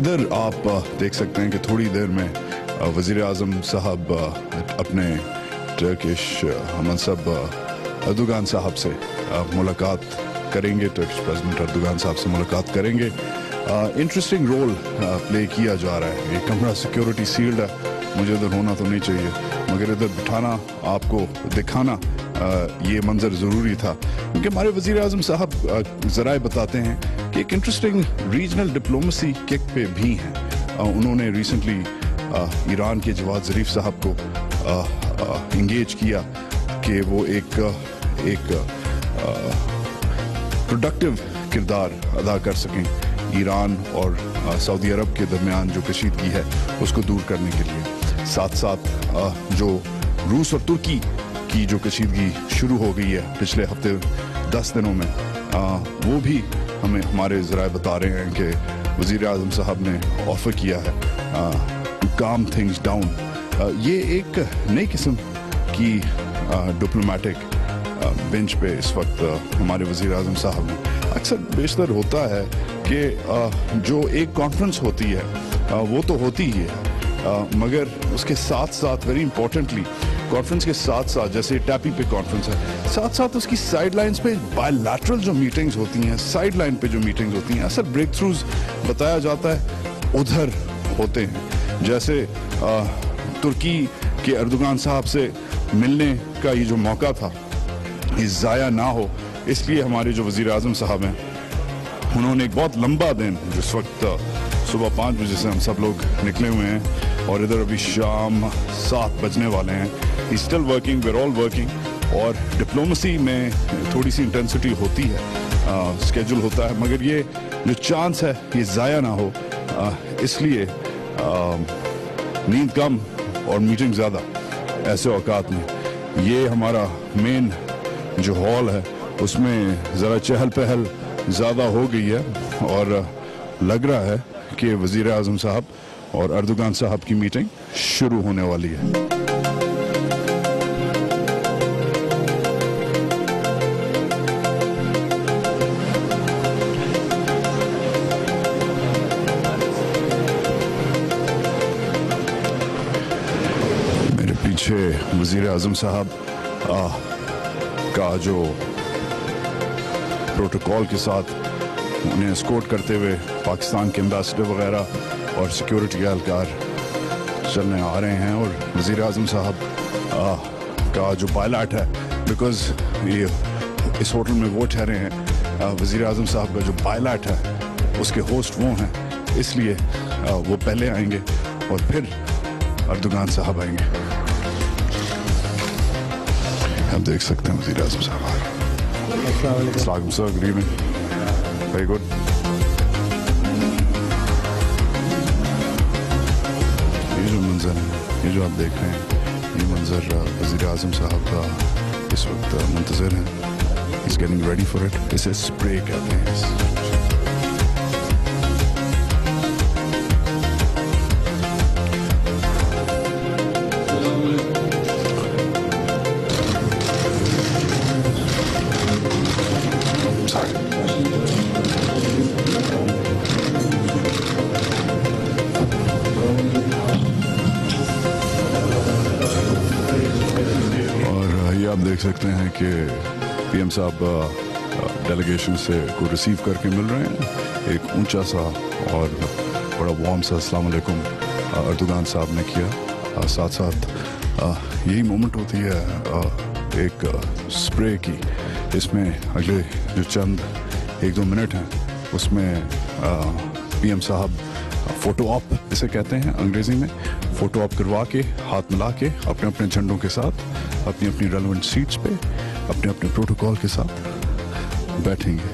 इधर आप देख सकते हैं कि थोड़ी देर में वज़ीर आज़म साहब अपने टर्किश हमनसब अर्दोगान साहब से मुलाकात करेंगे, टर्किश प्रेसिडेंट अर्दोगान साहब से मुलाकात करेंगे। इंटरेस्टिंग रोल प्ले किया जा रहा है। ये कमरा सिक्योरिटी सील्ड है, मुझे इधर होना तो नहीं चाहिए, मगर इधर बिठाना, आपको दिखाना ये मंजर ज़रूरी था, क्योंकि हमारे वज़ीर आज़म साहब ज़राए बताते हैं कि एक इंटरेस्टिंग रीजनल डिप्लोमेसी किक पे भी हैं। उन्होंने रिसेंटली ईरान के जवाद ज़रीफ साहब को इंगेज किया कि वो एक प्रोडक्टिव किरदार अदा कर सकें ईरान और सऊदी अरब के दरमियान जो कशीदगी है उसको दूर करने के लिए। साथ साथ जो रूस और तुर्की की जो कशीदगी शुरू हो गई है पिछले हफ्ते 10 दिनों में, वो भी हमें हमारे ज़राए बता रहे हैं कि वज़ीर आज़म साहब ने ऑफ़र किया है टू काम थिंग्स डाउन। ये एक नई किस्म की डिप्लोमेटिक बेंच पे इस वक्त हमारे वज़ीर आज़म साहब ने। अक्सर बेशतर होता है कि जो एक कॉन्फ्रेंस होती है वो तो होती ही है, मगर उसके साथ साथ वेरी इंपॉर्टेंटली कॉन्फ्रेंस के साथ साथ, जैसे टैपी पे कॉन्फ्रेंस है, साथ साथ उसकी साइड लाइन्स पे बायलैटरल जो मीटिंग्स होती हैं, साइड लाइन पे जो मीटिंग्स होती हैं, असल ब्रेक थ्रूज बताया जाता है उधर होते हैं। जैसे तुर्की के अर्दोगान साहब से मिलने का ये जो मौका था ये ज़ाया ना हो, इसलिए हमारे जो वज़ीर आज़म साहब हैं उन्होंने एक बहुत लंबा दिन, जिस वक्त सुबह 5 बजे से हम सब लोग निकले हुए हैं और इधर अभी शाम 7 बजने वाले हैं, he still working, we are all working. और डिप्लोमेसी में थोड़ी सी इंटेंसिटी होती है, स्केड्यूल होता है, मगर ये जो चांस है ये ज़ाया ना हो, इसलिए नींद कम और मीटिंग ज़्यादा ऐसे औकात में। ये हमारा मेन जो हॉल है उसमें ज़रा चहल पहल ज़्यादा हो गई है और लग रहा है कि वज़ीर आज़म साहब और अर्दोगान साहब की मीटिंग शुरू होने वाली है। मेरे पीछे वज़ीर आज़म साहब का जो प्रोटोकॉल के साथ उन्हें एस्कॉर्ट करते हुए पाकिस्तान के एम्बेसडर वगैरह और सिक्योरिटी एहलकार चलने आ रहे हैं। और वज़ीर आज़म साहब का जो पायलट है, बिकॉज़ ये इस होटल में वो ठहरे हैं, वज़ीर आज़म साहब का जो पायलट है उसके होस्ट वो हैं, इसलिए वो पहले आएंगे और फिर अर्दोगान साहब आएंगे। आप देख सकते हैं वज़ीर आज़म साहब। अस्सलाम sir, good evening, very good. ये जो मंजर है, ये जो आप देख रहे हैं, ये मंजर वज़ीर आज़म साहब का इस वक्त मुंतज़र हैं। He's getting ready for it। इसे स्प्रे कहते हैं। आप देख सकते हैं कि पीएम साहब डेलीगेशन से को रिसीव करके मिल रहे हैं। एक ऊंचा सा और बड़ा वार्म सा अस्सलाम वालेकुम अर्दोगान साहब ने किया। साथ साथ यही मोमेंट होती है एक स्प्रे की। इसमें अगले जो चंद 1-2 मिनट हैं उसमें पीएम साहब फ़ोटो ऑप इसे कहते हैं अंग्रेज़ी में, फ़ोटो ऑप करवा के हाथ मिला के अपने अपने झंडों के साथ अपनी अपनी रेलेवेंट सीट्स पे अपने अपने प्रोटोकॉल के साथ बैठेंगे।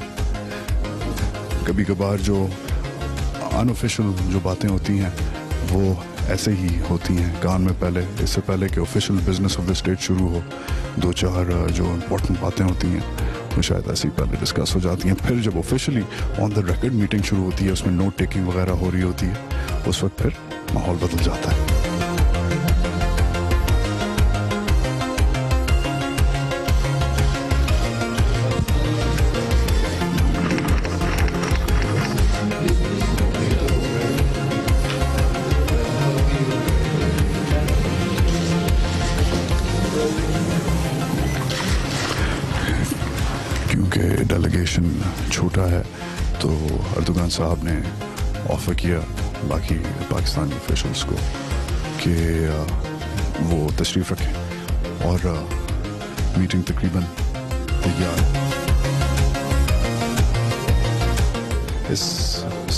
कभी कभार जो अनऑफिशियल जो बातें होती हैं वो ऐसे ही होती हैं कान में पहले, इससे पहले कि official business of the state शुरू हो, 2-4 जो इम्पोर्टेंट बातें होती हैं वो शायद ऐसे ही पहले डिस्कस हो जाती हैं। फिर जब officially on the record meeting शुरू होती है, उसमें नोट टेकिंग वगैरह हो रही होती है, उस वक्त फिर माहौल बदल जाता है। چونکہ ڈیلیگیشن چھوٹا ہے تو اردوغان صاحب نے آفر کیا باقی پاکستانی آفیشلس کو کہ وہ تشریف رکھیں اور میٹنگ تقریباً تیار ہے. اس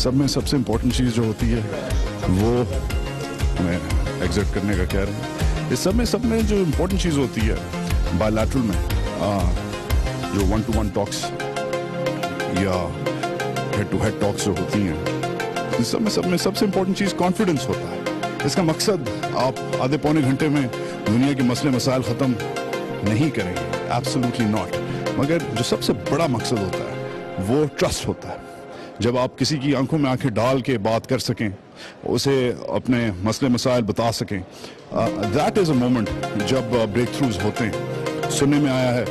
سب میں سب سے امپورٹنٹ چیز جو ہوتی ہے وہ میں ایگزٹ کرنے کا کہہ رہا ہوں. اس سب میں جو امپورٹنٹ چیز ہوتی ہے بائی لیٹرل میں جو 1-to-1 ٹاکس یا ہیڈ ٹو ہیڈ ٹاکس جو ہوتی ہیں اس سب میں سب سے امپورٹنٹ چیز کانفیڈنس ہوتا ہے. اس کا مقصد آپ آدھے پونے گھنٹے میں دنیا کے مسئلے مسائل ختم نہیں کریں گے, ایبسولوٹلی ناٹ. مگر جو سب سے بڑا مقصد ہوتا ہے وہ ٹرسٹ ہوتا ہے. جب آپ کسی کی آنکھوں میں آنکھیں ڈال کے بات کر سکیں, اسے اپنے مسئلے مسائل بتا سکیں, دیٹ از اے مومنٹ جب بریک تھروز ہوتے ہیں. سننے میں آیا ہے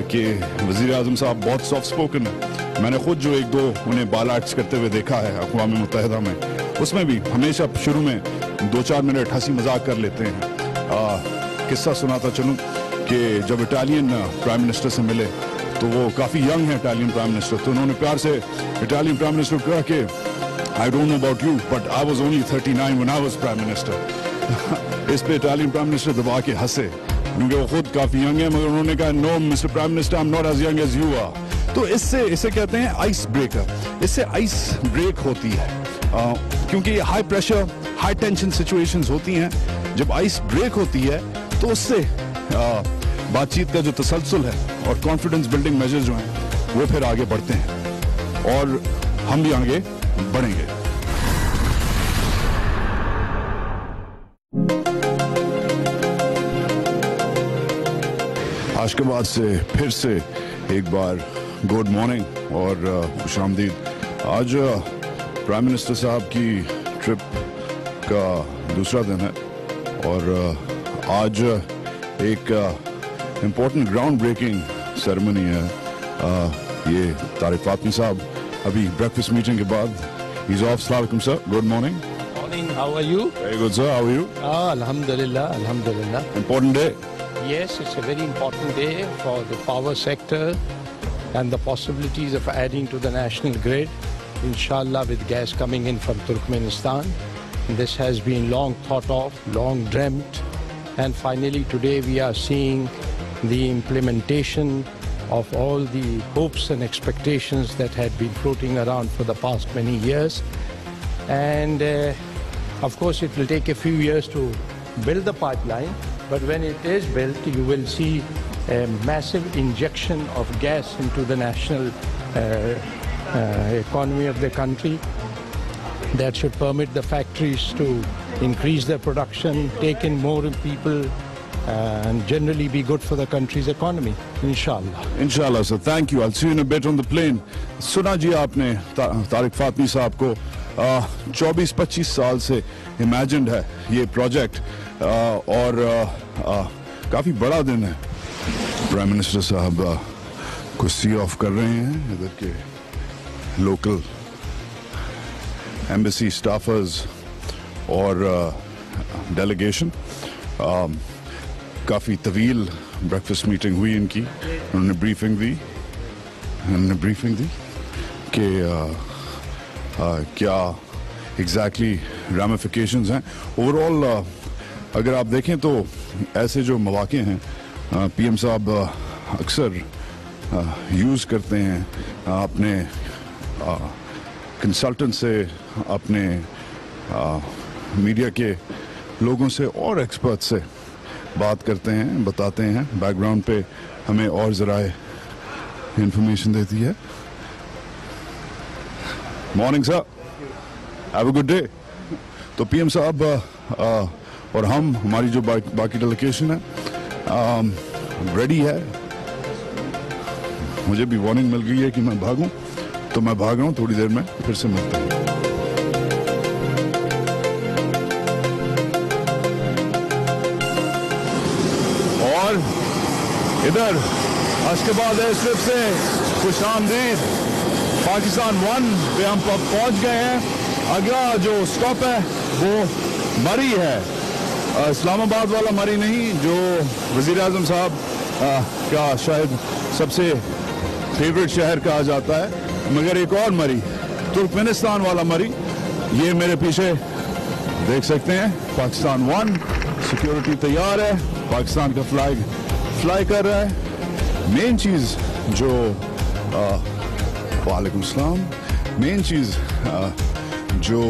کہ وزیر اعظم صاحب بہت سافٹ اسپوکن ہیں. میں نے خود جو 1-2 انہیں بال ایکٹس کرتے ہوئے دیکھا ہے اقوام متحدہ میں, اس میں بھی ہمیشہ شروع میں 2-4 منٹ ہنسی مذاق کر لیتے ہیں. قصہ سناتا چلوں کہ جب اٹالین پرائم منسٹر سے ملے تو وہ کافی ینگ ہیں اٹالین پرائم منسٹر, تو انہوں نے پیار سے اٹالین پرائم منسٹر کو کہا کہ I don't know about you but I was only 39 when I was prime minister. اس پہ اٹالین پرائم منسٹر دبا کے ہنسے کیونکہ وہ خود کافی ینگ ہیں, مگر انہوں نے کہا no Mr. Prime Minister I'm not as young as you are. تو اسے کہتے ہیں آئس بریکر. اس سے آئس بریک ہوتی ہے کیونکہ یہ high pressure high tension situations ہوتی ہیں. جب آئس بریک ہوتی ہے تو اس سے بات چیت کا جو تسلسل ہے اور کانفیڈنس بلڈنگ میجر جو ہیں وہ پھر آگے بڑھتے ہیں اور ہم بھی آگے بڑھیں گے. آج کے بعد سے پھر سے ایک بار گڈ مارننگ اور خوش آمدید. آج پرائم منسٹر صاحب کی ٹرپ کا دوسرا دن ہے اور آج ایک امپورٹنٹ گراؤنڈ بریکنگ سیرمنی ہے. یہ طارق فاطمی صاحب ابھی بریکفاسٹ میٹنگ کے بعد he's off. السلام علیکم sir, good morning. Morning, how are you? Very good sir, how are you? Alhamdulillah, Alhamdulillah. Important day. Yes, it's a very important day for the power sector and the possibilities of adding to the national grid, inshallah, with gas coming in from Turkmenistan. This has been long thought of, long dreamt, and finally today we are seeing the implementation of all the hopes and expectations that had been floating around for the past many years. And of course it will take a few years to build the pipeline, but when it is built you will see a massive injection of gas into the national economy of the country that should permit the factories to increase their production, take in more people, and generally be good for the country's economy, inshallah. Inshallah sir, thank you. I'll see you in a bit on the plane. سنا جی آپ نے طارق فاطمی صاحب کو 24-25 سال سے imagined ہے یہ project اور کافی بڑا دن ہے. پرائم منسٹر صاحب کو سی آف کر رہے ہیں ادھر کے لوکل ایمبیسی اسٹافرز اور ڈیلیگیشن. کافی طویل بریکفاسٹ میٹنگ ہوئی ان کی. انہوں نے بریفنگ دی کہ کیا ایگزیکٹلی ریمیفیکیشنز ہیں. اوور آل اگر آپ دیکھیں تو ایسے جو مواقع ہیں پی ایم صاحب اکثر یوز کرتے ہیں اپنے کنسلٹنٹ سے, اپنے میڈیا کے لوگوں سے اور ایکسپرٹ سے بات کرتے ہیں, بتاتے ہیں, بیک گراؤنڈ پہ ہمیں اور ذرائع انفارمیشن دیتی ہے. Morning sir, have a good day. تو پی ایم صاحب اور ہماری جو باقی ڈیلیگیشن ہے ریڈی ہے. مجھے بھی وارننگ مل گئی ہے کہ میں بھاگوں, تو میں بھاگ رہا ہوں. تھوڑی دیر میں پھر سے ملتے ہیں. اور ادھر اس کے بعد ایئر اسٹرپ سے خوش آمدید. پاکستان 1 پہ ہم پہنچ گئے ہیں. اگلا جو اسٹاپ ہے وہ مری ہے. اسلام آباد والا مری نہیں, جو وزیر اعظم صاحب کا شاید سب سے फेवरेट शहर कहा जाता है, मगर एक और मरी, तुर्कमेनिस्तान वाला मरी, ये मेरे पीछे देख सकते हैं। पाकिस्तान 1, सिक्योरिटी तैयार है, पाकिस्तान का फ्लैग फ्लाई कर रहा है। मेन चीज़ जो वालेकुम सलाम, मेन चीज़ जो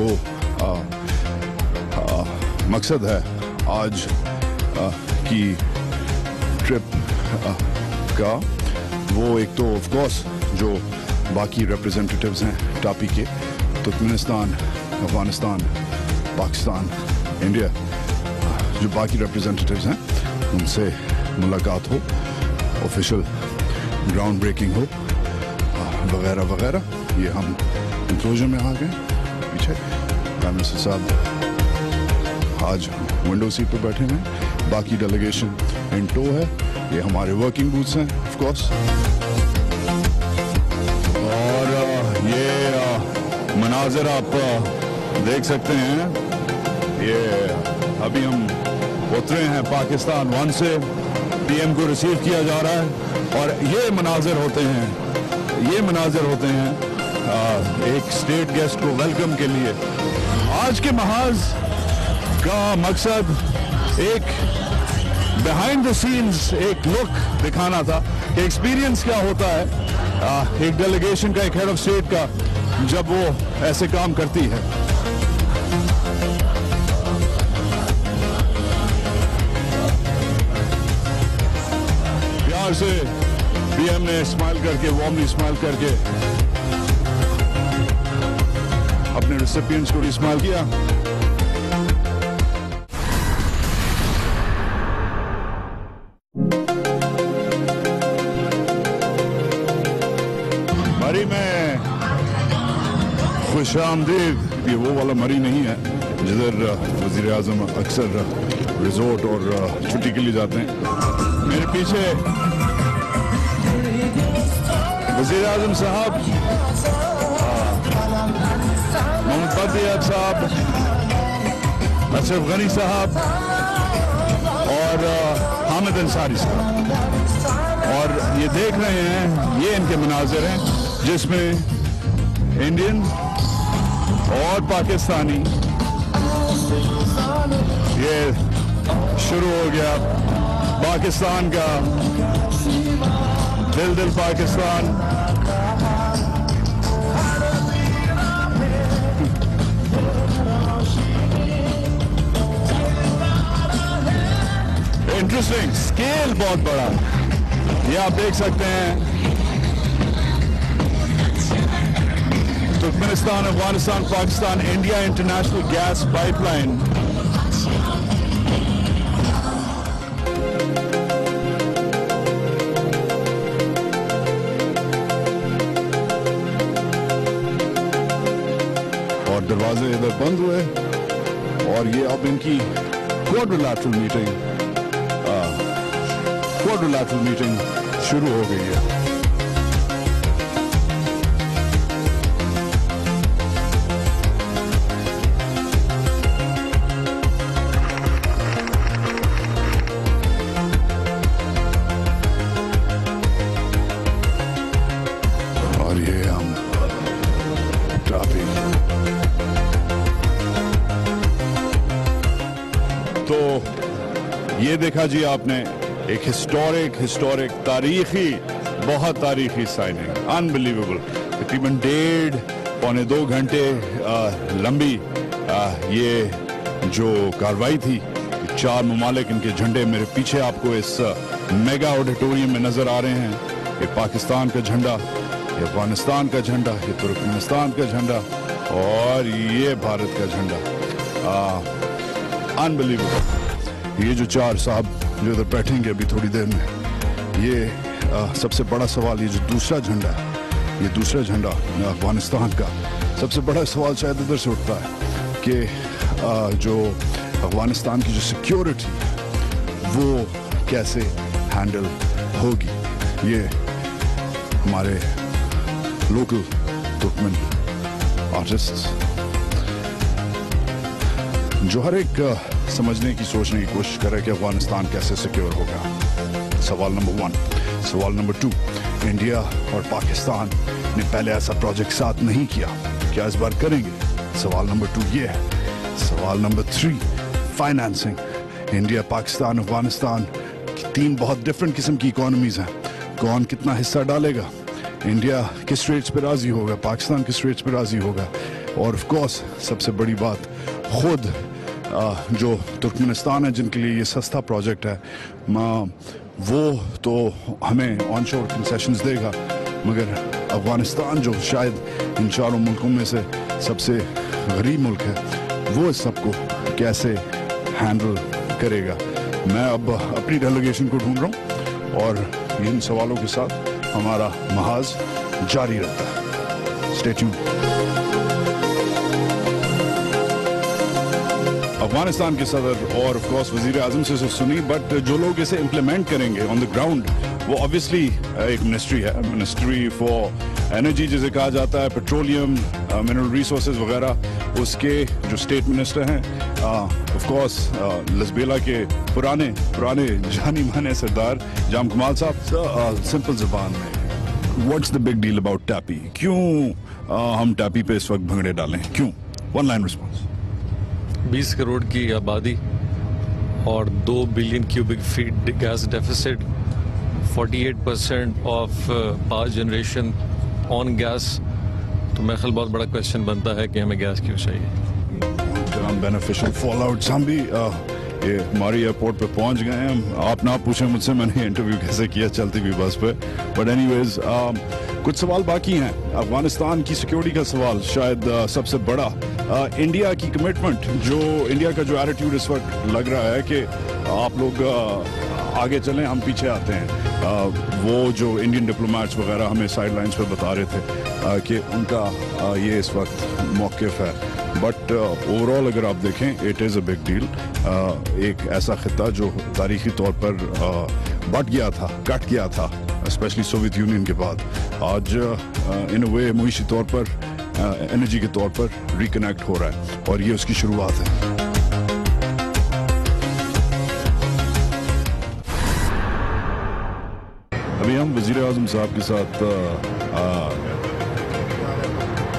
मकसद है आज की ट्रिप का, वो एक तो ऑफ कोर्स जो बाकी रिप्रेजेंटेटिव्स हैं टापी के, तुर्कमेनिस्तान, अफगानिस्तान, पाकिस्तान, इंडिया, जो बाकी रिप्रेजेंटेटिव्स हैं उनसे मुलाकात हो, ऑफिशियल ग्राउंड ब्रेकिंग हो, वगैरह वगैरह। ये हम इंक्लोजर में आ गए। पीछे प्राइम मिनिस्टर साहब आज विंडो सीट पर बैठे हैं, बाकी डेलीगेशन इन टो है। ये हमारे वर्किंग बूथ्स हैं ऑफ कोर्स, और ये मनाजर आप देख सकते हैं। ये अभी हम उतरे हैं पाकिस्तान 1 से, पीएम को रिसीव किया जा रहा है, और ये मनाजर होते हैं एक स्टेट गेस्ट को वेलकम के लिए। आज के महाज का मकसद एक बिहाइंड द सीन्स एक लुक दिखाना था कि एक्सपीरियंस क्या होता है एक डेलीगेशन का, एक हेड ऑफ स्टेट का, जब वो ऐसे काम करती है। प्यार से पीएम ने स्माइल करके, वार्मली स्माइल करके अपने रिसिपिएंट्स को भी स्माइल किया। मरी में खुश आमदीद, ये वो वाला मरी नहीं है जिधर वजीर आजम अक्सर रिजोर्ट और छुट्टी के लिए जाते हैं। मेरे पीछे वजीर आजम साहब, मोहम्मद बदियात साहब, अशरफ गनी साहब और हामिद अंसारी साहब, और ये देख रहे हैं, ये इनके मनाजिर हैं जिसमें इंडियन और पाकिस्तानी, ये शुरू हो गया पाकिस्तान का दिल दिल पाकिस्तान। इंटरेस्टिंग, स्केल बहुत बड़ा, ये आप देख सकते हैं। Turkmenistan, Afghanistan, Pakistan, India international gas pipeline. और दरवाजे इधर बंद हुए, और ये अब इनकी क्वाड्रिलैटरल मीटिंग शुरू हो गई है। और ये हम टापी, तो ये देखा जी आपने एक हिस्टोरिक तारीखी, बहुत तारीखी साइनिंग, अनबिलीवेबल। तकरीबन 1.5-2 घंटे लंबी ये जो कार्रवाई थी, 4 ममालिक, इनके झंडे मेरे पीछे आपको इस मेगा ऑडिटोरियम में नजर आ रहे हैं। ये पाकिस्तान का झंडा, ये अफगानिस्तान का झंडा, ये तुर्कमेनिस्तान का झंडा, और ये भारत का झंडा। अनबिलीवेबल। ये जो 4 साहब जो इधर बैठेंगे अभी थोड़ी देर में, ये सबसे बड़ा सवाल, ये जो दूसरा झंडा है, ये दूसरा झंडा अफगानिस्तान का, सबसे बड़ा सवाल शायद इधर से उठता है कि जो अफगानिस्तान की जो सिक्योरिटी वो कैसे हैंडल होगी। ये हमारे लोकल तुर्कमेन आर्टिस्ट जो हर एक समझने की, सोचने की कोशिश कर रहे हैं कि अफगानिस्तान कैसे सिक्योर होगा। सवाल नंबर 1। सवाल नंबर 2, इंडिया और पाकिस्तान ने पहले ऐसा प्रोजेक्ट साथ नहीं किया, क्या इस बार करेंगे? सवाल नंबर 2 ये है. सवाल number 3, financing. India, Pakistan, Afghanistan की 3 बहुत डिफरेंट किस्म की इकोनॉमीज हैं. कौन कितना हिस्सा डालेगा? इंडिया किस रेट्स पे राजी होगा, पाकिस्तान किस रेट्स पे राजी होगा? और ऑफ कोर्स सबसे बड़ी बात, खुद जो तुर्कमेनिस्तान है जिनके लिए ये सस्ता प्रोजेक्ट है, वो तो हमें ऑनशोर कंसेशंस देगा, मगर अफगानिस्तान जो शायद इन चारों मुल्कों में से सबसे गरीब मुल्क है, वो इस सबको कैसे हैंडल करेगा? मैं अब अपनी डेलीगेशन को ढूंढ रहा हूँ और इन सवालों के साथ हमारा महाज जारी रहता है. Stay tuned. अफगानिस्तान के सदर और ऑफ कोर्स वजीर आजम से सुनी, बट जो लोग इसे इम्प्लीमेंट करेंगे ऑन द ग्राउंड वो ऑब्वियसली एक मिनिस्ट्री है, मिनिस्ट्री फॉर एनर्जी जिसे कहा जाता है, पेट्रोलियम, मिनरल रिसोर्सेज वगैरह. उसके जो स्टेट मिनिस्टर हैं ऑफ कोर्स लसबेला के पुराने जानी माने सरदार जाम कमाल साहब. सिंपल ज़बान में, what's the big deal about TAPI? क्यों हम टैपी पे इस वक्त भंगड़े डालें? क्यों? 1 लाइन रिस्पॉन्स. 20 करोड़ की आबादी और 2 billion cubic feet gas deficit, 48% of power generation on gas. तो मेरे ख्याल बहुत बड़ा क्वेश्चन बनता है कि हमें गैस क्यों चाहिए. Beneficial fall out. हम भी ये हमारी एयरपोर्ट पे पहुंच गए हैं. आप ना पूछें मुझसे मैंने इंटरव्यू कैसे किया चलती हुई बस पे, बट एनीवेज कुछ सवाल बाकी हैं. अफगानिस्तान की सिक्योरिटी का सवाल शायद सबसे बड़ा. इंडिया की कमिटमेंट, जो इंडिया का जो एटीट्यूड इस वक्त लग रहा है कि आप लोग आगे चलें, हम पीछे आते हैं. वो जो इंडियन डिप्लोमेट्स वगैरह हमें साइड लाइन्स पर बता रहे थे कि उनका ये इस वक्त मौक़िफ़ है. बट ओवरऑल अगर आप देखें, it is a big deal. एक ऐसा खिता जो तारीखी तौर पर बट गया था, कट गया था, स्पेशली सोवियत यूनियन के बाद, आज इन अ वे मुईशी तौर पर, एनर्जी के तौर पर रिकनेक्ट हो रहा है, और ये उसकी शुरुआत है. अभी हम वज़ीर आज़म साहब के साथ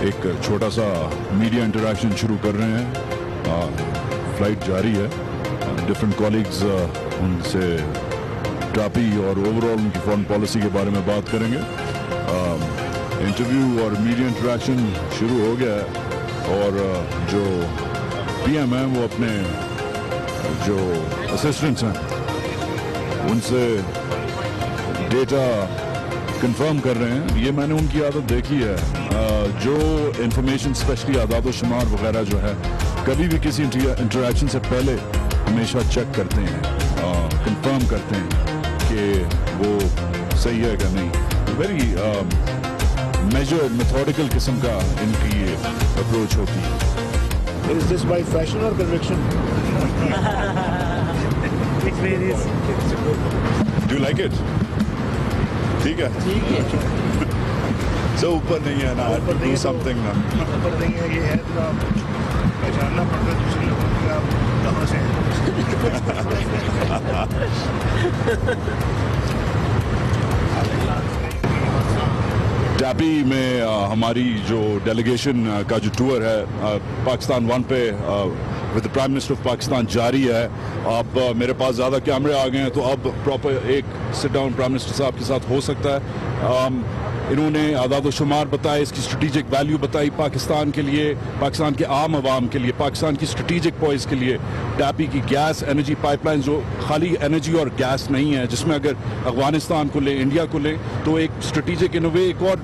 एक छोटा सा मीडिया इंटरेक्शन शुरू कर रहे हैं. फ्लाइट जारी है. डिफरेंट कॉलीग्स उनसे टापी और ओवरऑल उनकी फॉरेन पॉलिसी के बारे में बात करेंगे. इंटरव्यू और मीडिया इंटरेक्शन शुरू हो गया है, और जो पीएम हैं वो अपने जो असिस्टेंट्स हैं उनसे डेटा कंफर्म कर रहे हैं. ये मैंने उनकी आदत देखी है. जो इंफॉर्मेशन स्पेशली आदाद शुमार वगैरह जो है, कभी भी किसी इंटरेक्शन से पहले हमेशा चेक करते हैं, कंफर्म करते हैं कि वो सही है कि नहीं. वेरी मेजर मेथोडिकल किस्म का इनकी ये अप्रोच होती है. Is this by fashion or conviction? It varies. Do you like it? ठीक है. ठीक है. So ऊपर नहीं है ना, do something ना. ऊपर नहीं है, ये है तो आप पहचानना पड़ता है दूसरे लोगों को आप कहाँ से हैं. टैपी में हमारी जो डेलीगेशन का जो टूर है पाकिस्तान 1 पे with prime minister of Pakistan जारी है. अब मेरे पास ज़्यादा कैमरे आ गए हैं, तो अब प्रॉपर एक सिट डाउन प्राइम मिनिस्टर साहब के साथ हो सकता है. इन्होंने आदाद शुमार बताए, इसकी स्ट्रेटिजिक वैल्यू बताई पाकिस्तान के लिए, पाकिस्तान के आम आवाम के लिए, पाकिस्तान की स्ट्रेटिजिक पॉइस के लिए. टैपी की गैस एनर्जी पाइपलाइन जो खाली एनर्जी और गैस नहीं है, जिसमें अगर अफगानिस्तान को लें, इंडिया को लें, तो एक स्ट्रेटिजिक इन वे एक और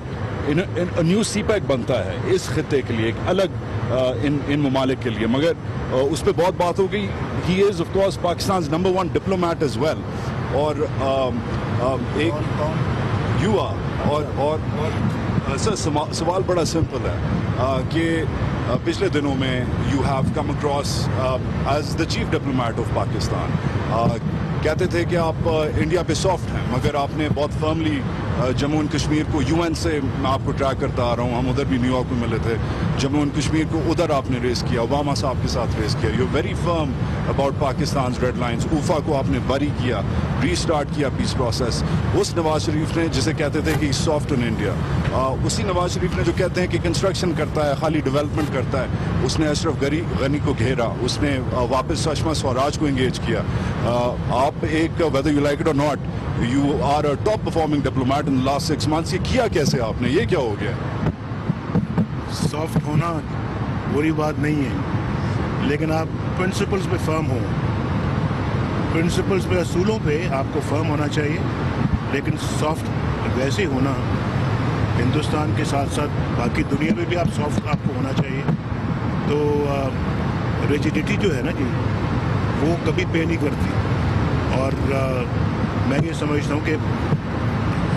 न्यू सी पैक बनता है इस खिते के लिए, एक अलग इन ममालिक के लिए. मगर उस पर बहुत बात हो गई. He is of course Pakistan number 1 diplomat as well. और एक युवा और सर सवाल बड़ा सिंपल है कि पिछले दिनों में you have come across as the chief diplomat of Pakistan. कहते थे कि आप इंडिया पे सॉफ्ट हैं, मगर आपने बहुत फर्मली जम्मू एंड कश्मीर को UN से मैं आपको ट्रैक करता आ रहा हूँ, हम उधर भी न्यूयॉर्क में मिले थे, जम्मू एंड कश्मीर को उधर आपने रेस किया, ओबामा साहब के साथ रेस किया, you very firm about Pakistan red lines, Ufa को आपने बरी किया, रीस्टार्ट किया पीस प्रोसेस। उस नवाज शरीफ ने जिसे कहते थे कि सॉफ्ट इन इंडिया, उसी नवाज शरीफ ने जो कहते हैं कि कंस्ट्रक्शन करता है, खाली डेवलपमेंट करता है, उसने अशरफ गनी को घेरा, उसने वापस सुषमा स्वराज को इंगेज किया। आप एक वेदर यू लाइक इट और not, you are a top performing diplomat in last 6 months। ये किया कैसे आपने, ये क्या हो गया? सॉफ्ट होना बुरी बात नहीं है, लेकिन आप प्रिंसिपल्स पे फर्म हो, प्रिंसिपल्स पे, असूलों पे आपको फर्म होना चाहिए। लेकिन सॉफ्ट वैसे होना, हिंदुस्तान के साथ साथ बाकी दुनिया में भी आप सॉफ्ट आपको होना चाहिए। तो रिजिडिटी जो है ना जी, वो कभी पे नहीं करती। और मैं ये समझता हूँ कि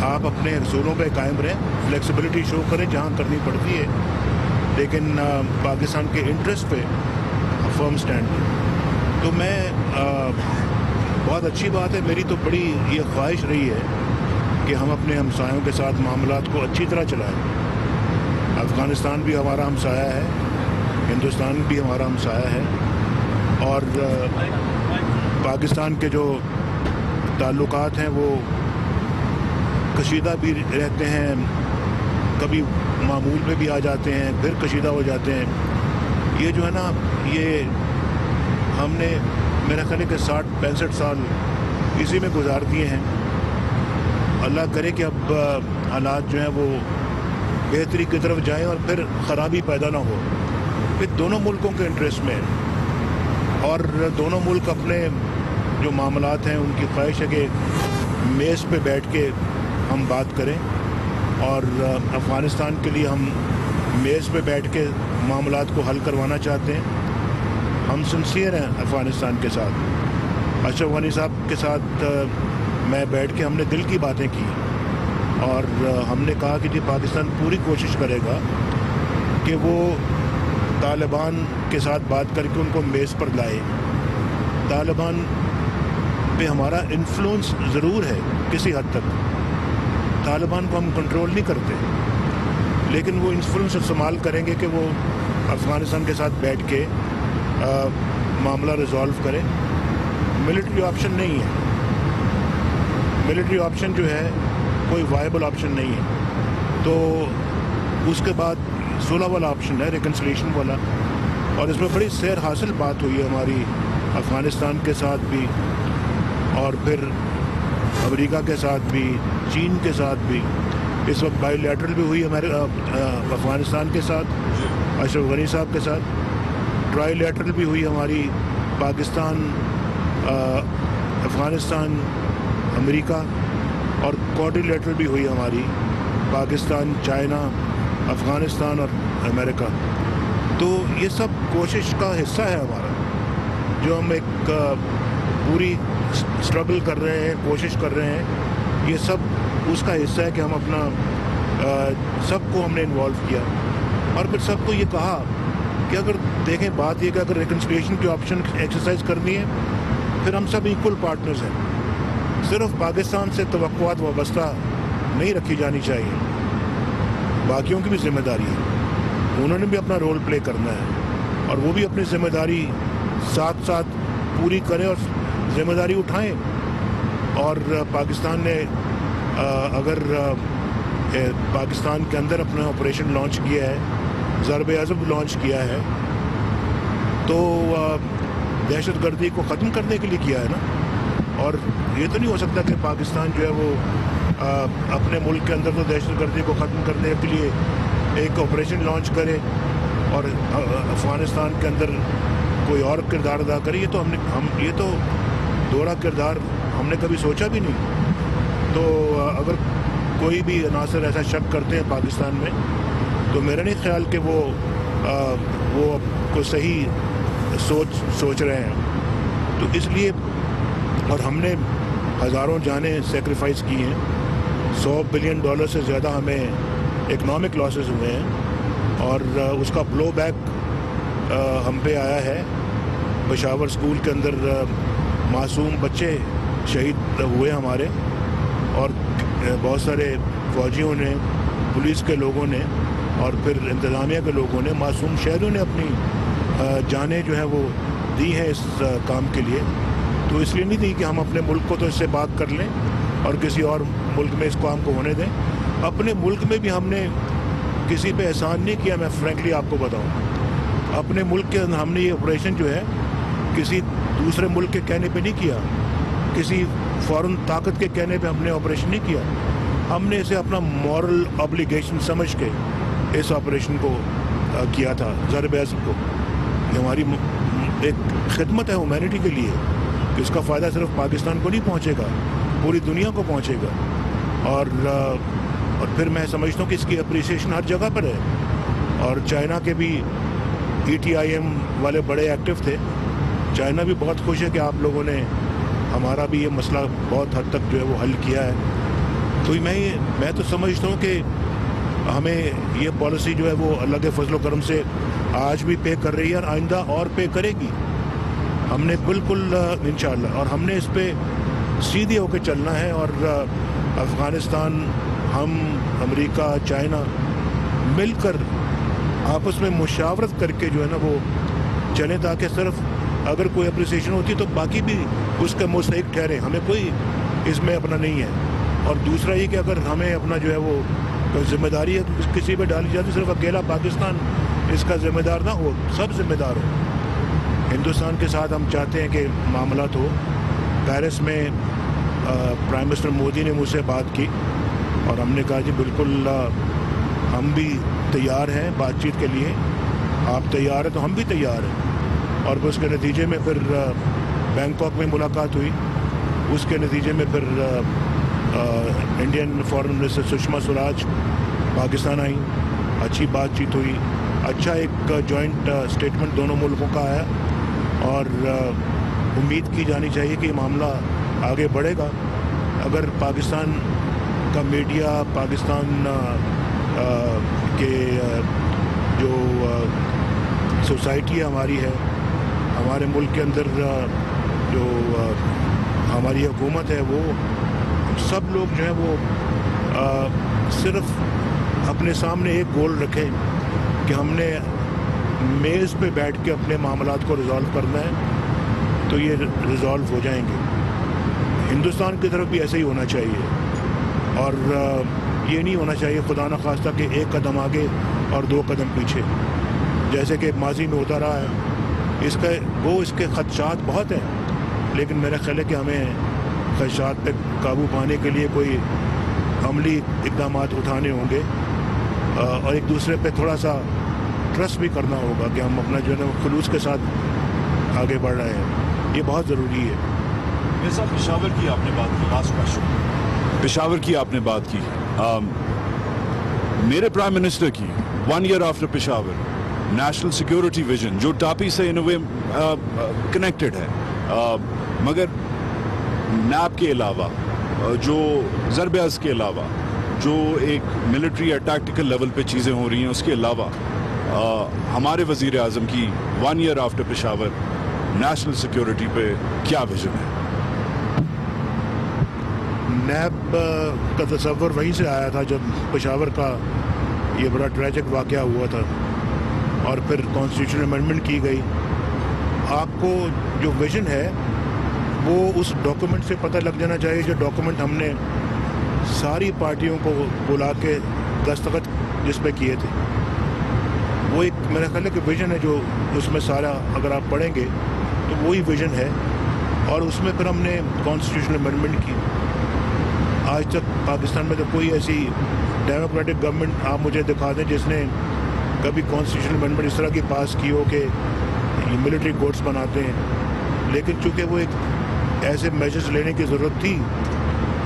आप अपने असूलों पे कायम रहें, फ्लेक्सिबिलिटी शो करें जहाँ करनी पड़ती है, लेकिन पाकिस्तान के इंटरेस्ट पे फर्म स्टैंड है। तो मैं बहुत अच्छी बात है, मेरी तो बड़ी ये ख्वाहिश रही है कि हम अपने हमसायों के साथ मामलात को अच्छी तरह चलाएं। अफ़गानिस्तान भी हमारा हमसाया है, हिंदुस्तान भी हमारा हमसाया है, और पाकिस्तान के जो ताल्लुकात हैं वो कशीदा भी रहते हैं, कभी मामूल पे भी आ जाते हैं, फिर कशीदा हो जाते हैं। ये जो है ना, ये हमने मेरा ख्याल है कि 60-65 साल इसी में गुजार दिए हैं। अल्लाह करे कि अब हालात जो हैं वो बेहतरी की तरफ जाएं और फिर ख़राबी पैदा ना हो। फिर दोनों मुल्कों के इंटरेस्ट में है, और दोनों मुल्क अपने जो मामलात हैं उनकी ख्वाहिश है कि मेज़ पे बैठ के हम बात करें, और अफ़गानिस्तान के लिए हम मेज़ पे बैठ के मामलात को हल करवाना चाहते हैं। हम सिंसियर हैं अफ़गानिस्तान के साथ। अशरफ गनी साहब के साथ मैं बैठ के हमने दिल की बातें की, और हमने कहा कि जी पाकिस्तान पूरी कोशिश करेगा कि वो तालिबान के साथ बात करके उनको मेज़ पर लाए। तालिबान पे हमारा इन्फ्लुएंस ज़रूर है किसी हद तक, तालिबान को हम कंट्रोल नहीं करते, लेकिन वो इन्फ्लुएंस इस्तेमाल करेंगे कि वो अफ़गानिस्तान के साथ बैठ के मामला रिजॉल्व करें। मिलिट्री ऑप्शन नहीं है, मिलिट्री ऑप्शन जो है कोई वायबल ऑप्शन नहीं है। तो उसके बाद सुलह वाला ऑप्शन है, रिकन्सिलिएशन वाला, और इसमें बड़ी सैर हासिल बात हुई है हमारी अफ़गानिस्तान के साथ भी, और फिर अमेरिका के साथ भी, चीन के साथ भी। इस वक्त बायोलैटरल भी हुई हमारे अफ़गानिस्तान के साथ, अशरफ गनी साहब के साथ। ट्राईलैटरल भी हुई हमारी पाकिस्तान, अफ़गानिस्तान, अमेरिका, और क्वाड्रिलैटरल भी हुई हमारी पाकिस्तान, चाइना, अफ़गानिस्तान और अमेरिका। तो ये सब कोशिश का हिस्सा है हमारा, जो हम एक पूरी स्ट्रगल कर रहे हैं, कोशिश कर रहे हैं, ये सब उसका हिस्सा है कि हम अपना सबको हमने इन्वॉल्व किया, और फिर सबको ये कहा कि अगर देखें बात ये कि अगर रिकन्सिलिएशन की ऑप्शन एक्सरसाइज करनी है, फिर हम सब इक्वल पार्टनर्स हैं। सिर्फ पाकिस्तान से तवक्कुआत वाबस्ता नहीं रखी जानी चाहिए, बाकियों की भी जिम्मेदारी है, उन्होंने भी अपना रोल प्ले करना है, और वो भी अपनी जिम्मेदारी साथ साथ पूरी करें और जिम्मेदारी उठाएं। और पाकिस्तान ने अगर पाकिस्तान के अंदर अपना ऑपरेशन लॉन्च किया है, ज़रब-ए-अज़ब लॉन्च किया है, तो दहशत गर्दी को ख़त्म करने के लिए किया है ना। और ये तो नहीं हो सकता कि पाकिस्तान जो है वो अपने मुल्क के अंदर तो दहशत गर्दी को ख़त्म करने के लिए एक ऑपरेशन लॉन्च करे और अफ़गानिस्तान के अंदर कोई और किरदार अदा करे। ये तो ये तो दोहरा किरदार हमने कभी सोचा भी नहीं। तो अगर कोई भी अनासर ऐसा शक करते हैं पाकिस्तान में, तो मेरा नहीं ख्याल कि वो को सही सोच रहे हैं। तो इसलिए, और हमने हज़ारों जानें सेक्रीफाइस की हैं, $100 बिलियन से ज़्यादा हमें इकनॉमिक लॉसेस हुए हैं, और उसका ब्लो बैक हम पे आया है। पेशावर स्कूल के अंदर मासूम बच्चे शहीद हुए हमारे, और बहुत सारे फौजियों ने, पुलिस के लोगों ने اور پھر انتظامیہ کے لوگوں نے, معصوم شہریوں نے اپنی جانیں جو ہے وہ دی ہیں اس کام کے لیے. تو اس لیے نہیں دی کہ ہم اپنے ملک کو تو اس سے بات کر لیں اور کسی اور ملک میں اس کام کو ہونے دیں. اپنے ملک میں بھی ہم نے کسی پہ احسان نہیں کیا. میں فرینکلی آپ کو بتاؤں, اپنے ملک کے اندر ہم نے یہ آپریشن جو ہے کسی دوسرے ملک کے کہنے پہ نہیں کیا, کسی فورن طاقت کے کہنے پہ ہم نے آپریشن نہیں کیا. ہم نے اسے اپنا مورل obligation سمجھ کے اس آپریشن کو کیا تھا. ضرب عزم کو یہ ہماری ایک خدمت ہے ہیومینٹی کے لیے کہ اس کا فائدہ صرف پاکستان کو نہیں پہنچے گا, پوری دنیا کو پہنچے گا. اور پھر میں سمجھتا ہوں کہ اس کی اپریسیشن ہر جگہ پر ہے. اور چائنا کے بھی ETIM والے بڑے ایکٹیو تھے. چائنا بھی بہت خوش ہے کہ آپ لوگوں نے ہمارا بھی یہ مسئلہ بہت حد تک جو ہے وہ حل کیا ہے. تو میں تو سمجھتا ہوں کہ ہمیں یہ پالیسی جو ہے وہ اللہ کے فضل و کرم سے آج بھی پے کر رہی ہے اور آئندہ اور پے کرے گی. ہم نے بالکل انشاءاللہ, اور ہم نے اس پہ سیدھے ہو کے چلنا ہے. اور افغانستان, ہم, امریکہ, چائنا مل کر آپس میں مشاورت کر کے جو ہے نا وہ چلیں, تاکہ صرف اگر کوئی اپریسیشن ہوتی تو باقی بھی اس کا مستحق ٹھہرے. ہمیں کوئی اس میں اپنا نہیں ہے. اور دوسرا یہ کہ اگر ہمیں اپنا جو ہے وہ ذمہ داری ہے تو کسی پہ ڈالی جاتی, صرف اکیلا پاکستان اس کا ذمہ دار نہ ہو, سب ذمہ دار ہو. ہندوستان کے ساتھ ہم چاہتے ہیں کہ معاملات ہو. پیرس میں پرائم منسٹر مودی نے مجھ سے بات کی اور ہم نے کہا جی بالکل ہم بھی تیار ہیں بات چیت کے لیے, آپ تیار ہیں تو ہم بھی تیار ہیں. اور پھر اس کے نتیجے میں پھر بینکاک میں ملاقات ہوئی. اس کے نتیجے میں پھر Indian foreign minister Sushma Swaraj Pakistan آئیں, اچھی بات چیت ہوئی, اچھا ایک جوائنٹ اسٹیٹمنٹ دونوں ملکوں کا آیا. اور امید کی جانی چاہیے کہ یہ معاملہ آگے بڑھے گا. اگر پاکستان کا میڈیا, پاکستان کے جو سوسائٹی ہماری ہے, ہمارے ملک کے اندر جو ہماری حکومت ہے, وہ سب لوگ جو ہیں وہ صرف اپنے سامنے ایک گول رکھیں کہ ہم نے میز پہ بیٹھ کے اپنے معاملات کو ریزالو کرنا ہے تو یہ ریزالو ہو جائیں گے. ہندوستان کی طرف بھی ایسے ہی ہونا چاہیے. اور یہ نہیں ہونا چاہیے خدا نخواستہ کہ ایک قدم آگے اور دو قدم پیچھے, جیسے کہ ماضی میں ہوتا رہا ہے. اس کے خدشات بہت ہیں, لیکن میرا خیال ہے کہ ہمیں خدشات پہ قابو پانے کے لیے کوئی عملی اقدامات اٹھانے ہوں گے اور ایک دوسرے پہ تھوڑا سا ٹرسٹ بھی کرنا ہوگا کہ ہم اپنا جو ہے نا خلوص کے ساتھ آگے بڑھ رہے ہیں. یہ بہت ضروری ہے. جیسا پشاور کی آپ نے بات کی, لاسٹ کویشچن, پشاور کی آپ نے بات کی. میرے پرائم منسٹر کی 1 year after Peshawar national security vision جو ٹاپی سے ان وے کنیکٹڈ ہے, مگر نیب کے علاوہ, جو ضرب عزم کے علاوہ, جو ایک ملٹری یا ٹیکٹیکل لیول پہ چیزیں ہو رہی ہیں, اس کے علاوہ ہمارے وزیر اعظم کی 1 year after Peshawar national security پہ کیا ویژن ہے؟ نیب کا تصور وہیں سے آیا تھا جب پشاور کا یہ بڑا ٹریجک واقعہ ہوا تھا اور پھر کانسٹیٹیوشن امینڈمنٹ کی گئی. آپ کو جو ویژن ہے وہ اس ڈاکومنٹ سے پتہ لگ جانا چاہیے, جو ڈاکومنٹ ہم نے ساری پارٹیوں کو بلا کے دستخط جس پہ کیے تھے. وہ ایک میرا خیال ہے کہ ویژن ہے جو اس میں سارا اگر آپ پڑھیں گے تو وہی ویژن ہے. اور اس میں پھر ہم نے کانسٹیٹیوشن امینڈمنٹ کی. آج تک پاکستان میں تو کوئی ایسی ڈیموکریٹک گورنمنٹ آپ مجھے دکھا دیں جس نے کبھی کانسٹیٹیوشن امینڈمنٹ اس طرح کی پاس کی ہو کہ یہ ملٹری کورٹس بناتے ہیں. لیکن چونکہ وہ ایک ایسے میجرز لینے کی ضرورت تھی,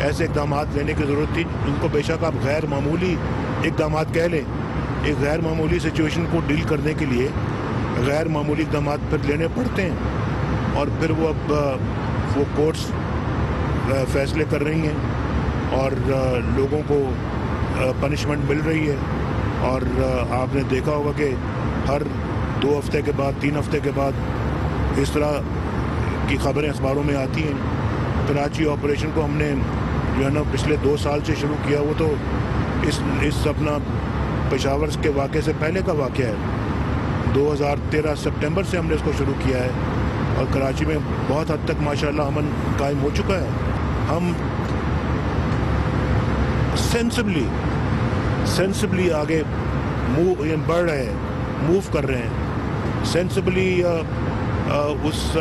ایسے اقدامات لینے کی ضرورت تھی ان کو بے شک آپ غیر معمولی اقدامات کہہ لیں, ایک غیر معمولی سچویشن کو ڈیل کرنے کے لیے غیر معمولی اقدامات پھر لینے پڑتے ہیں. اور پھر وہ اب وہ کورٹس فیصلے کر رہی ہیں اور لوگوں کو پنشمنٹ مل رہی ہے. اور آپ نے دیکھا ہوگا کہ ہر 2 ہفتے کے بعد 3 ہفتے کے بعد اس طرح کی خبریں اخباروں میں آتی ہیں. کراچی آپریشن کو ہم نے جو ہے نا پچھلے 2 سال سے شروع کیا, وہ تو اس اپنا پشاور کے واقعے سے پہلے کا واقعہ ہے. 2013 سپٹمبر سے ہم نے اس کو شروع کیا ہے اور کراچی میں بہت حد تک ماشاءاللہ امن قائم ہو چکا ہے. ہم سینسبلی آگے بڑھ رہے ہیں, موو کر رہے ہیں, سینسبلی اس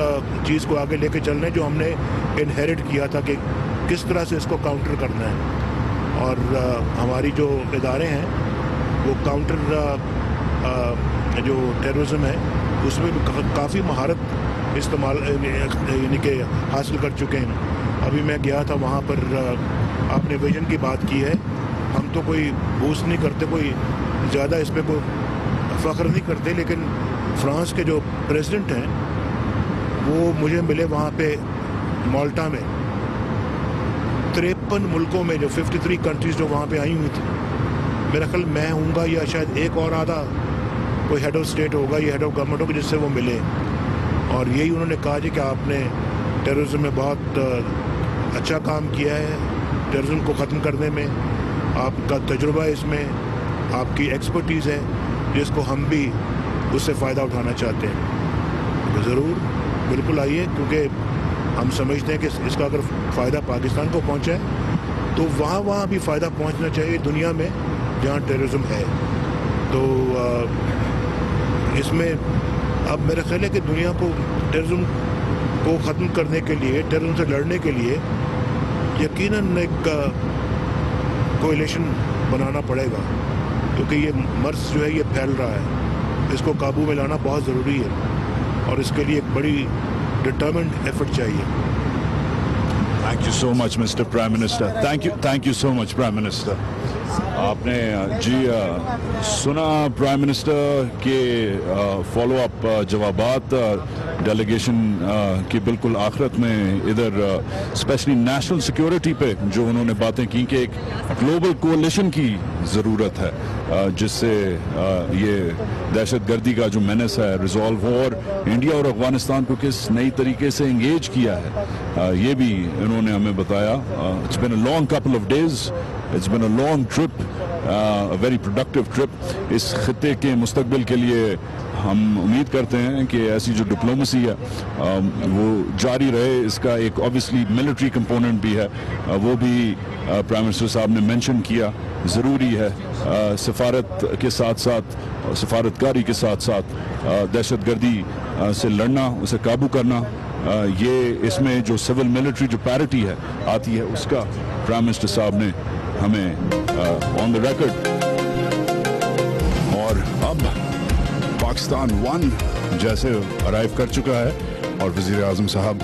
چیز کو آگے لے کے چل رہے ہیں جو ہم نے انہیریٹ کیا تھا کہ کس طرح سے اس کو کاؤنٹر کرنا ہے. اور ہماری جو ادارے ہیں وہ کاؤنٹر جو ٹیررزم ہے اس میں بھی کافی مہارت استعمال یعنی کہ حاصل کر چکے ہیں. ابھی میں گیا تھا وہاں پر, آپ نے ویژن کی بات کی ہے, ہم تو کوئی بوسٹ نہیں کرتے, کوئی زیادہ اس پہ کوئی فخر نہیں کرتے, لیکن فرانس کے جو پریزیڈنٹ ہیں وہ مجھے ملے وہاں پہ مالٹا میں. 53 ملکوں میں جو 53 کنٹریز جو وہاں پہ آئی ہوئی تھی, میرا خیال میں ہوں گا یا شاید ایک اور آدھا کوئی ہیڈ آف اسٹیٹ ہوگا یا ہیڈ آف گورنمنٹ ہوگا جس سے وہ ملے, اور یہی انہوں نے کہا جی کہ آپ نے ٹیررزم میں بہت اچھا کام کیا ہے, ٹیررزم کو ختم کرنے میں آپ کا تجربہ ہے, اس میں آپ کی ایکسپرٹیز ہے جس کو ہم بھی اس سے فائدہ اٹھانا چاہتے ہیں. ضرور بالکل آئیے, کیونکہ ہم سمجھتے ہیں کہ اس کا اگر فائدہ پاکستان کو پہنچا ہے تو وہاں بھی فائدہ پہنچنا چاہیے دنیا میں جہاں ٹیررزم ہے. تو اس میں اب میرا خیال ہے کہ دنیا کو ٹیررزم کو ختم کرنے کے لیے, ٹیررزم سے لڑنے کے لیے یقیناً ایک کوئلیشن بنانا پڑے گا, کیونکہ یہ مرض جو ہے یہ پھیل رہا ہے, اس کو قابو میں لانا بہت ضروری ہے اور اس کے لیے ایک بڑی ڈٹرمنڈ ایفرٹ چاہیے. Thank you so much, Mr. Prime Minister. Thank you so much, Prime Minister. آپ نے جی سنا پرائم منسٹر کے فالو اپ جوابات ڈیلیگیشن کی بالکل آخرت میں, ادھر اسپیشلی نیشنل سیکیورٹی پہ جو انہوں نے باتیں کی کہ ایک گلوبل کولیشن کی ضرورت ہے جس سے یہ دہشت گردی کا جو مینس ہے ریزالو ہو, اور انڈیا اور افغانستان کو کس نئی طریقے سے انگیج کیا ہے یہ بھی انہوں نے ہمیں بتایا. It's been a long couple of days, it's been a long trip, a very productive trip. اس خطے کے مستقبل کے لیے ہم امید کرتے ہیں کہ ایسی جو ڈپلومسی ہے وہ جاری رہے. اس کا ایک obviously military component بھی ہے, وہ بھی پرائم منسٹر صاحب نے مینشن کیا. ضروری ہے سفارت کے ساتھ ساتھ, سفارتکاری کے ساتھ ساتھ دہشت گردی سے لڑنا, اسے قابو کرنا, یہ اس میں جو سول ملٹری جو پیرٹی ہے آتی ہے اس کا پرائم منسٹر صاحب نے ہمیں آن دا ریکارڈ. اور اب پاکستان 1 جیسے ارائیو کر چکا ہے اور وزیر اعظم صاحب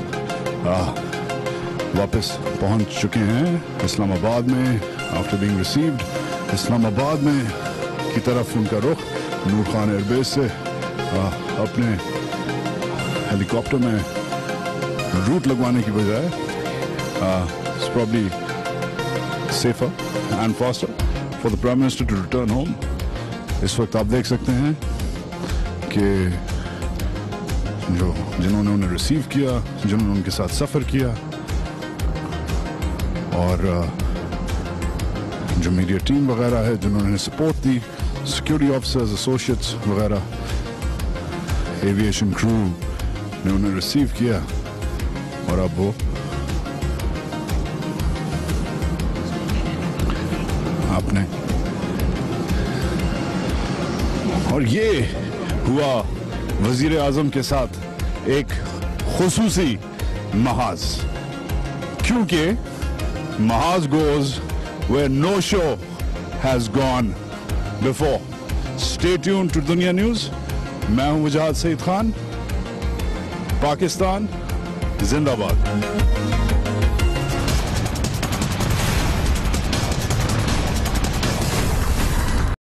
واپس پہنچ چکے ہیں اسلام آباد میں. آفٹر بینگ ریسیوڈ, اسلام آباد میں کی طرف ان کا رخ نور خان ایئر بیس سے اپنے ہیلی کاپٹر میں روٹ لگوانے کی بجائے it's probably safer and faster for the Prime Minister to return home. اس وقت آپ دیکھ سکتے ہیں کہ جنہوں نے انہیں ریسیو کیا, جنہوں نے ان کے ساتھ سفر کیا, اور جو میڈیا ٹیم وغیرہ ہے جنہوں نے سپورٹ دی, سیکورٹی آفیسرز, ایسوسیٹس وغیرہ, ایویشن کرو نے انہیں ریسیو کیا, اور اب وہ آپ نے, اور یہ ہوا وزیر اعظم کے ساتھ ایک خصوصی محاذ, کیونکہ محاذ goes where no show has gone before. Stay tuned to دنیا نیوز. میں ہوں وجاہد سعید خان. پاکستان زندہ باد.